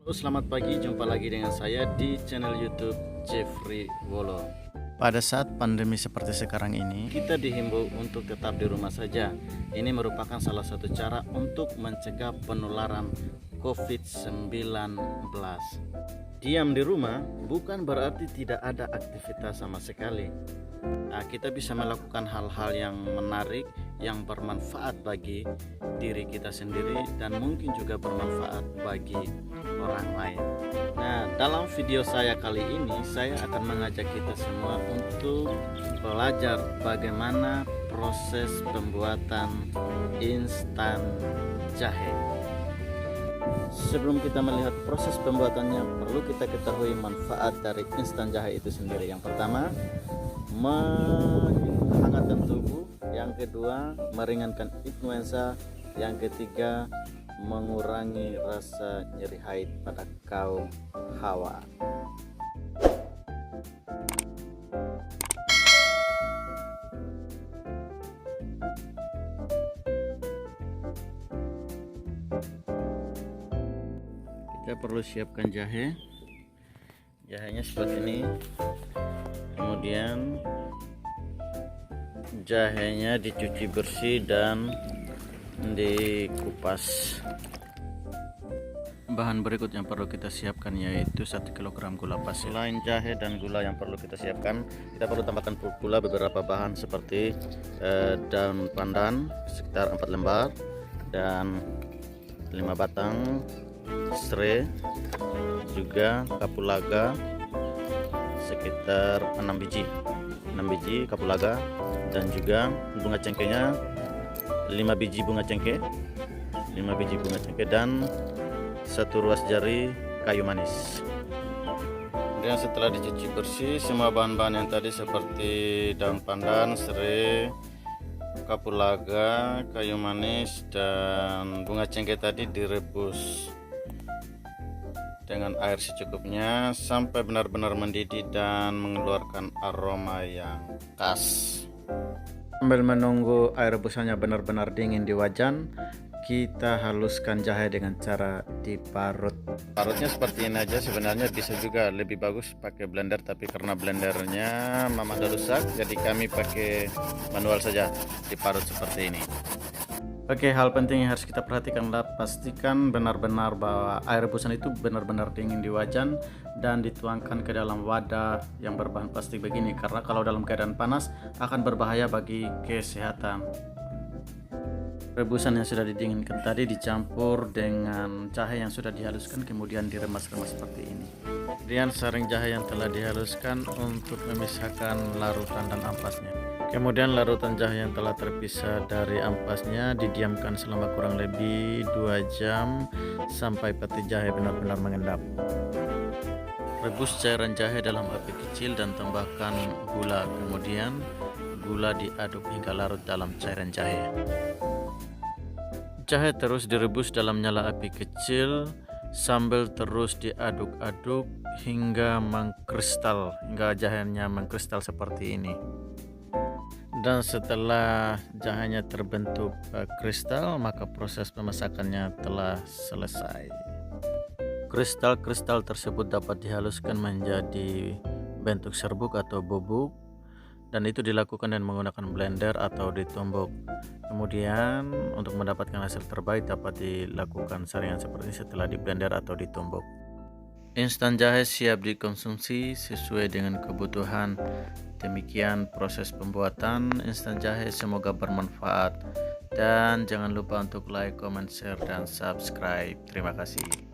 Halo, selamat pagi, jumpa lagi dengan saya di channel YouTube Jeffrey Wolo. Pada saat pandemi seperti sekarang ini, kita dihimbau untuk tetap di rumah saja. Ini merupakan salah satu cara untuk mencegah penularan COVID-19. Diam di rumah bukan berarti tidak ada aktivitas sama sekali. Kita bisa melakukan hal-hal yang menarik, yang bermanfaat bagi diri kita sendiri dan mungkin juga bermanfaat bagi orang lain. Nah, dalam video saya kali ini saya akan mengajak kita semua untuk belajar bagaimana proses pembuatan instan jahe. Sebelum kita melihat proses pembuatannya, perlu kita ketahui manfaat dari instan jahe itu sendiri. Yang pertama, menghangatkan tubuh. Yang kedua, meringankan influenza. Yang ketiga, mengurangi rasa nyeri haid pada kaum hawa. Kita perlu siapkan jahe. Jahenya seperti ini. Kemudian jahenya dicuci bersih dan dikupas. Bahan berikut yang perlu kita siapkan yaitu 1 kg gula pasir. Selain jahe dan gula yang perlu kita siapkan, kita perlu tambahkan pula beberapa bahan seperti daun pandan sekitar 4 lembar dan 5 batang serai, juga kapulaga sekitar 6 biji kapulaga, dan juga bunga cengkehnya 5 biji bunga cengkeh dan 1 ruas jari kayu manis. Kemudian setelah dicuci bersih, semua bahan-bahan yang tadi seperti daun pandan, serai, kapulaga, kayu manis, dan bunga cengkeh tadi direbus dengan air secukupnya sampai benar-benar mendidih dan mengeluarkan aroma yang khas. Sambil menunggu air rebusannya benar-benar dingin di wajan, kita haluskan jahe dengan cara diparut. Parutnya seperti ini aja. Sebenarnya bisa juga lebih bagus pakai blender, tapi karena blendernya mama udah rusak, jadi kami pakai manual saja, diparut seperti ini. Oke, hal penting yang harus kita perhatikan adalah pastikan benar-benar bahwa air rebusan itu benar-benar dingin di wajan dan dituangkan ke dalam wadah yang berbahan plastik begini, karena kalau dalam keadaan panas akan berbahaya bagi kesehatan. Rebusan yang sudah didinginkan tadi dicampur dengan jahe yang sudah dihaluskan, kemudian diremas-remas seperti ini. Kemudian saring jahe yang telah dihaluskan untuk memisahkan larutan dan ampasnya. Kemudian larutan jahe yang telah terpisah dari ampasnya didiamkan selama kurang lebih 2 jam sampai peti jahe benar-benar mengendap. Rebus cairan jahe dalam api kecil dan tambahkan gula. Kemudian gula diaduk hingga larut dalam cairan jahe. Jahe terus direbus dalam nyala api kecil sambil terus diaduk-aduk hingga mengkristal, hingga jahenya mengkristal seperti ini. Dan setelah jahenya terbentuk kristal, maka proses pemasakannya telah selesai. Kristal-kristal tersebut dapat dihaluskan menjadi bentuk serbuk atau bubuk, dan itu dilakukan dengan menggunakan blender atau ditumbuk. Kemudian untuk mendapatkan hasil terbaik dapat dilakukan saringan seperti ini setelah di blender atau ditumbuk. Instan jahe siap dikonsumsi sesuai dengan kebutuhan. Demikian proses pembuatan instan jahe, semoga bermanfaat, dan jangan lupa untuk like, comment, share, dan subscribe. Terima kasih.